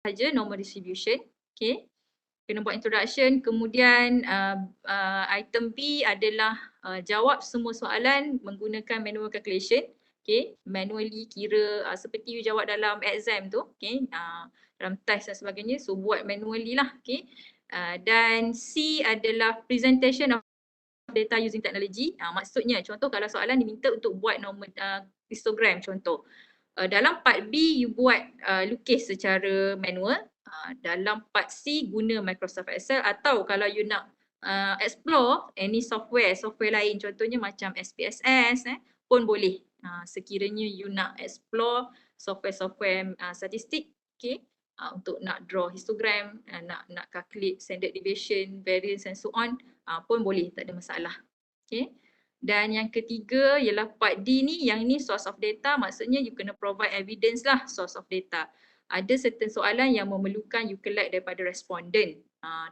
saja normal distribution. Okay. Kena buat introduction. Kemudian item B adalah jawab semua soalan menggunakan manual calculation. Okay. Manually kira seperti you jawab dalam exam tu. Okay. Dalam test dan sebagainya. So buat manually lah. Okay. Dan C adalah presentation of data using technology. Maksudnya contoh kalau soalan diminta untuk buat normal histogram contoh. Dalam part B you buat lukis secara manual. Dalam part C guna Microsoft Excel, atau kalau you nak explore any software lain contohnya macam SPSS pun boleh. Sekiranya you nak explore software statistik, okay, untuk nak draw histogram, nak calculate standard deviation, variance and so on, pun boleh, tak ada masalah. Okay. Dan yang ketiga ialah part D ni, yang ni source of data, maksudnya you kena provide evidence lah source of data. Ada certain soalan yang memerlukan you collect daripada respondent,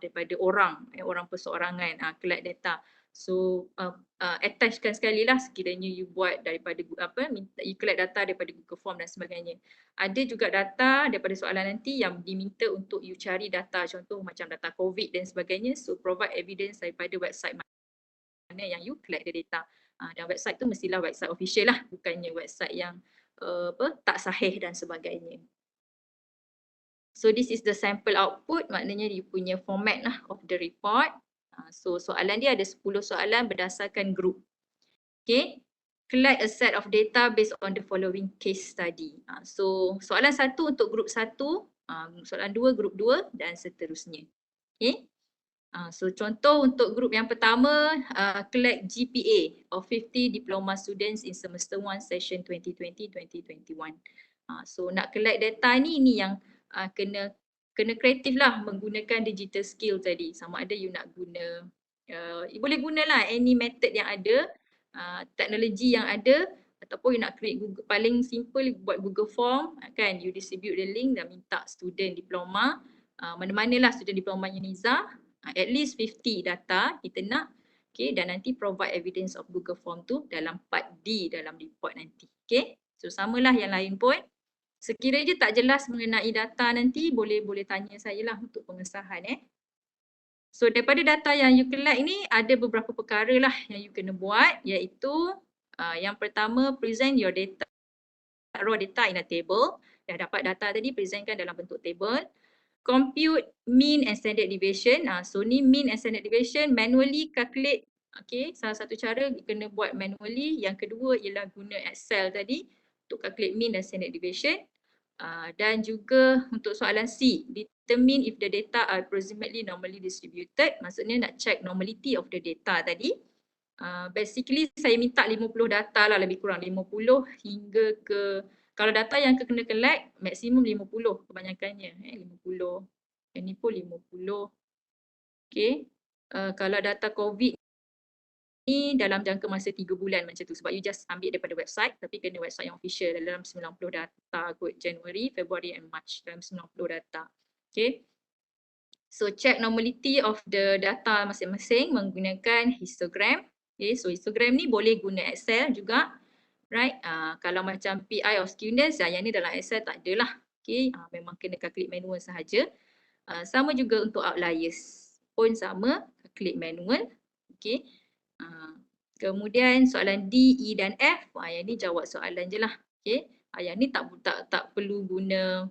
daripada orang perseorangan, collect data. So attachkan sekali lah sekiranya you buat daripada you collect data daripada Google Form dan sebagainya. Ada juga data daripada soalan nanti yang diminta untuk you cari data, contoh macam data COVID dan sebagainya. So provide evidence daripada website mana yang you collect the data. Dan website tu mestilah website official lah, bukannya website yang tak sahih dan sebagainya. So this is the sample output, maknanya you punya format lah of the report. So soalan dia ada 10 soalan berdasarkan group. Okay. Collect a set of data based on the following case study. So soalan 1 untuk group 1, soalan 2 group 2 dan seterusnya. Okay. So contoh untuk group yang pertama, collect GPA of 50 diploma students in semester 1 session 2020-2021. So nak collect data ni yang kena kreatif lah menggunakan digital skill tadi. Sama ada you nak guna, boleh gunalah any method yang ada, teknologi yang ada, ataupun you nak create Google, paling simple buat Google Form kan, you distribute the link dan minta student diploma, mana-manalah student diploma UNIZA, at least 50 data kita nak, okay, dan nanti provide evidence of Google Form tu dalam part D dalam report nanti. Okay, so samalah yang lain pun. Sekiranya tak jelas mengenai data nanti, boleh tanya saya lah untuk pengesahan. So daripada data yang you collect ni, ada beberapa perkara lah yang you kena buat, iaitu yang pertama, present your data, raw data in a table. Dah dapat data tadi, presentkan dalam bentuk table. Compute mean and standard deviation. So ni mean and standard deviation, manually calculate. Okay, salah satu cara kena buat manually. Yang kedua ialah guna Excel tadi untuk calculate mean dan standard deviation. Dan juga untuk soalan C, determine if the data are approximately normally distributed. Maksudnya nak check normality of the data tadi. Basically saya minta 50 data lah, lebih kurang 50 hingga ke, kalau data yang kena collect maksimum 50 kebanyakannya, 50. Yang ni pun 50. Okay. Kalau data COVID ni dalam jangka masa 3 bulan macam tu, sebab you just ambil daripada website, tapi kena website yang official dalam 90 data kot, January, February and March, dalam 90 data. Okay. So check normality of the data masing-masing menggunakan histogram. Okay, so histogram ni boleh guna Excel juga, right? Kalau macam PI of skewness, yang ni dalam Excel tak adalah. Okay, memang kena calculate manual sahaja. Sama juga untuk outliers, pun sama, calculate manual. Okay. Kemudian soalan D, E dan F, yang ni jawab soalan je lah. Okay. Yang ni tak perlu guna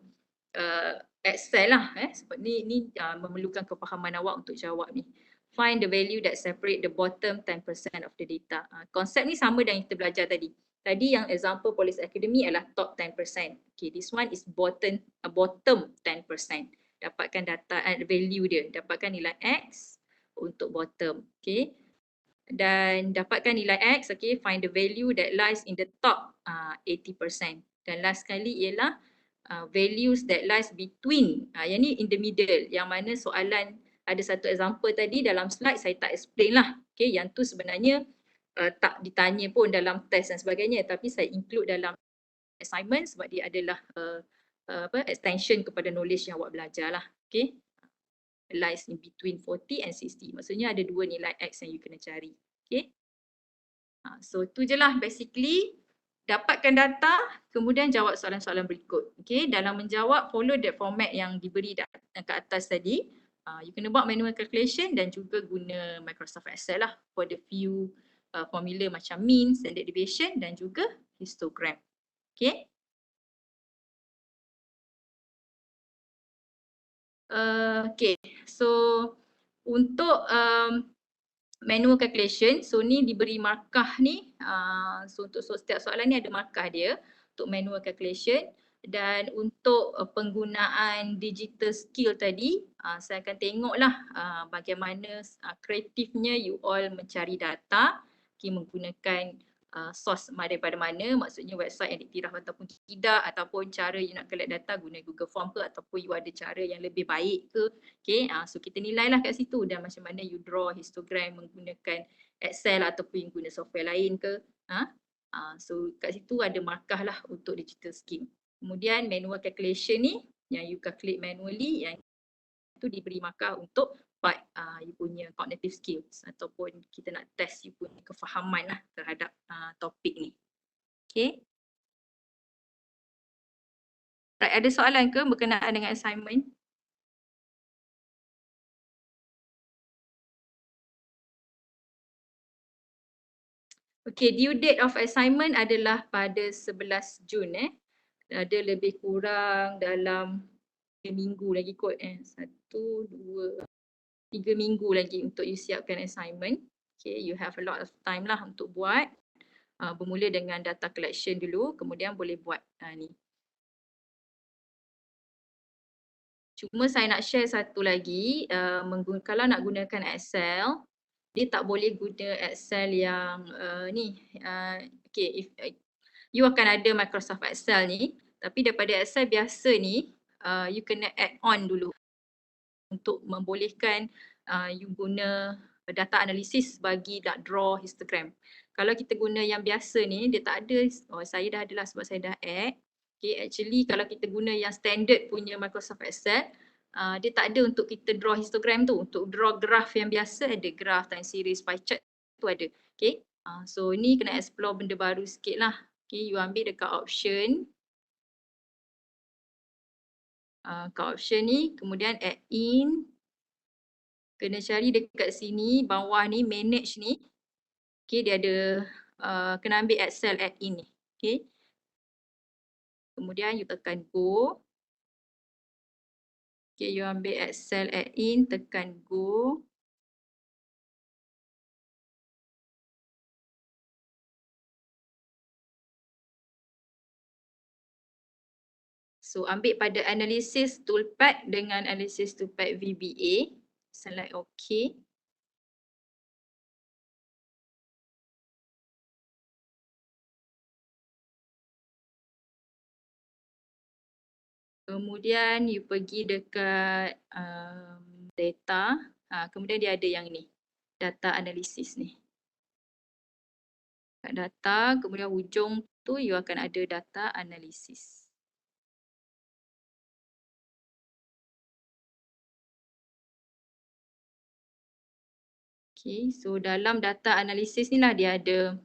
Excel lah, sebab ni memerlukan kefahaman awak untuk jawab ni. Find the value that separate the bottom 10% of the data. Konsep ni sama dengan kita belajar tadi. Tadi yang example Police Academy adalah top 10%. Okay, this one is bottom 10%. Dapatkan data value dia, dapatkan nilai X untuk bottom. Okay. Dan dapatkan nilai X, okay, find the value that lies in the top 80%. Dan last sekali ialah values that lies between, yang ni in the middle, yang mana soalan ada satu example tadi dalam slide saya tak explain lah. Okay, yang tu sebenarnya tak ditanya pun dalam test dan sebagainya, tapi saya include dalam assignment sebab dia adalah extension kepada knowledge yang awak belajar lah. Okay. Lies in between 40 and 60. Maksudnya ada dua nilai X yang you kena cari. Okay. So tu je lah basically dapatkan data, kemudian jawab soalan-soalan berikut. Okay, dalam menjawab, follow the format yang diberi kat atas tadi. You kena buat manual calculation dan juga guna Microsoft Excel lah for the few formula macam mean, standard deviation dan juga histogram. Okay. Okay, so untuk manual calculation, so ni diberi markah ni, so untuk setiap soalan ni ada markah dia untuk manual calculation. Dan untuk penggunaan digital skill tadi, saya akan tengoklah bagaimana kreatifnya you all mencari data menggunakan source daripada mana, maksudnya website yang diktiraf ataupun tidak, ataupun cara you nak collect data guna Google Form ke, ataupun you ada cara yang lebih baik ke. Okay, so kita nilailah kat situ dan macam mana you draw histogram menggunakan Excel ataupun you guna software lain ke. So kat situ ada markah lah untuk digital skill. Kemudian manual calculation ni yang you calculate manually, yang itu diberi markah untuk part you punya cognitive skills ataupun kita nak test you punya kefahaman lah terhadap topik ni. Okay. Right, ada soalan ke berkenaan dengan assignment? Okay, due date of assignment adalah pada 11 Jun Ada lebih kurang dalam 3 minggu lagi kot 1, 2, 3 minggu lagi untuk you siapkan assignment. Okay, you have a lot of time lah untuk buat. Bermula dengan data collection dulu, kemudian boleh buat ni. Cuma saya nak share satu lagi, kalau nak gunakan Excel, dia tak boleh guna Excel yang ni. Okay, if you akan ada Microsoft Excel ni, tapi daripada Excel biasa ni, you kena add on dulu untuk membolehkan you guna data analysis bagi nak draw histogram. Kalau kita guna yang biasa ni, dia tak ada. Saya dah adalah sebab saya dah add. Okay, actually kalau kita guna yang standard punya Microsoft Excel, dia tak ada untuk kita draw histogram tu. Untuk draw graph yang biasa ada graph, time series, pie chart tu ada. Okay, so ni kena explore benda baru sikit lah. Okay, you ambil dekat option. Kat option ni, kemudian add in. Kena cari dekat sini, bawah ni, manage ni. Okay, dia ada, kena ambil Excel add in ni. Okay. Kemudian you tekan go. Okay, you ambil Excel add in, tekan go. So ambil pada analysis toolpad dengan analysis toolpad VBA. Select OK. Kemudian you pergi dekat data. Kemudian dia ada yang ni, data analysis ni. Kat data, kemudian hujung tu you akan ada data analysis. Okay, so dalam data analysis ni lah dia ada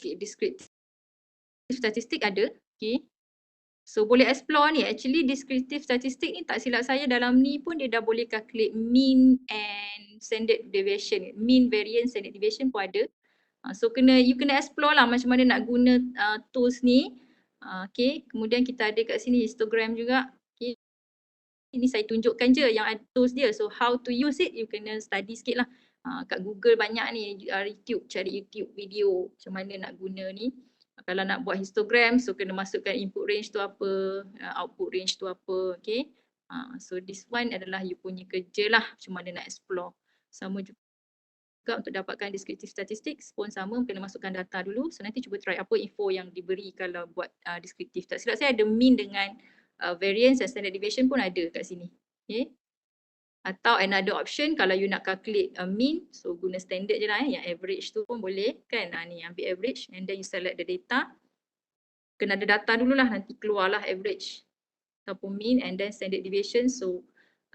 descriptive statistik ada. Okay. So boleh explore ni. Actually descriptive statistik ni tak silap saya dalam ni pun dia dah boleh calculate mean and standard deviation. Mean, variance, standard deviation pun ada. So you kena explore lah macam mana nak guna tools ni. Okay. Kemudian kita ada kat sini histogram juga. Okay. Ini saya tunjukkan je yang ada tools dia. So how to use it, you kena study sikit lah. Kat Google banyak ni, YouTube, cari YouTube video macam mana nak guna ni. Kalau nak buat histogram, so kena masukkan input range tu apa, output range tu apa, okay. So this one adalah you punya kerja lah, macam mana nak explore. Sama juga untuk dapatkan descriptive statistics pun sama, kena masukkan data dulu. So nanti cuba try apa info yang diberi kalau buat descriptive. Tak silap saya ada mean dengan variance dan standard deviation pun ada kat sini. Okay. Atau another option kalau you nak calculate mean, so guna standard je lah yang average tu pun boleh kan. Ni ambil average and then you select the data. Kena ada data dululah, nanti keluarlah average ataupun mean and then standard deviation. So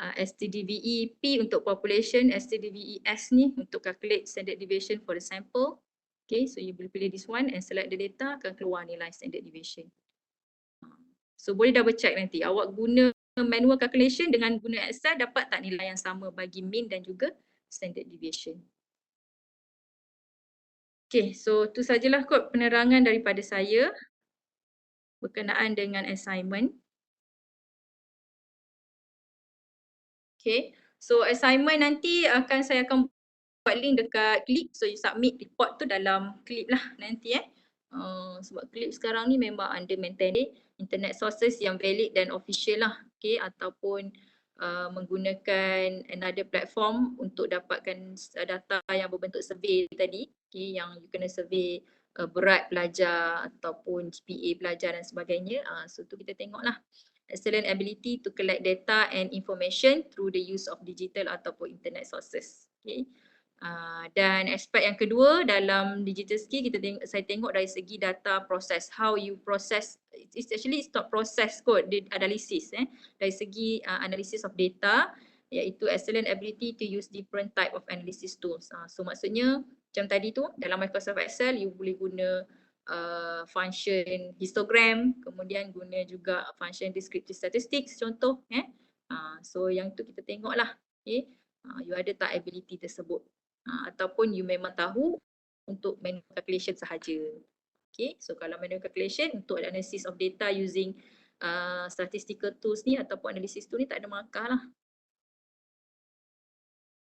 STDVE P untuk population, STDVE S ni untuk calculate standard deviation for the sample. Okay, so you boleh pilih this one and select the data, akan keluar nilai standard deviation. So boleh double check nanti, awak guna manual calculation dengan guna Excel dapat tak nilai yang sama bagi mean dan juga standard deviation. Okay, so tu sajalah kot penerangan daripada saya berkenaan dengan assignment. Okay, so assignment nanti saya akan buat link dekat Clip, so you submit report tu dalam Clip lah nanti sebab Clip sekarang ni memang under maintenance, internet sources yang valid dan official lah, okay, ataupun menggunakan another platform untuk dapatkan data yang berbentuk survey tadi, okay, yang you kena survey berat pelajar ataupun GPA pelajar dan sebagainya. So tu kita tengok lah. Excellent ability to collect data and information through the use of digital ataupun internet sources. Okay. Dan aspek yang kedua dalam digital skill saya tengok dari segi data process, how you process, it's not process kot, dia analisis dari segi analysis of data, iaitu excellent ability to use different type of analysis tools. So maksudnya macam tadi tu dalam Microsoft Excel you boleh guna function histogram, kemudian guna juga function descriptive statistics contoh so yang tu kita tengoklah, okay, you ada tak ability tersebut ataupun you memang tahu untuk manual calculation sahaja. Okay, so kalau manual calculation untuk analysis of data using statistical tools ni ataupun analysis tool ni tak ada markah lah.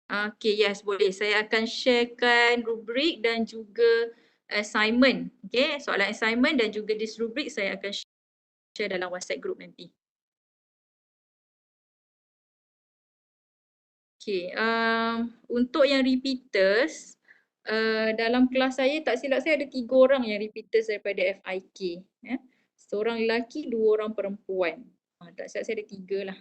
Okay, yes, boleh. Saya akan sharekan rubrik dan juga assignment. Okay, soalan assignment dan juga this rubrik saya akan share dalam WhatsApp group nanti. Okay, untuk yang repeaters, dalam kelas saya tak silap saya ada 3 orang yang repeaters daripada FIK. Seorang lelaki, 2 orang perempuan. Tak silap saya ada 3 lah.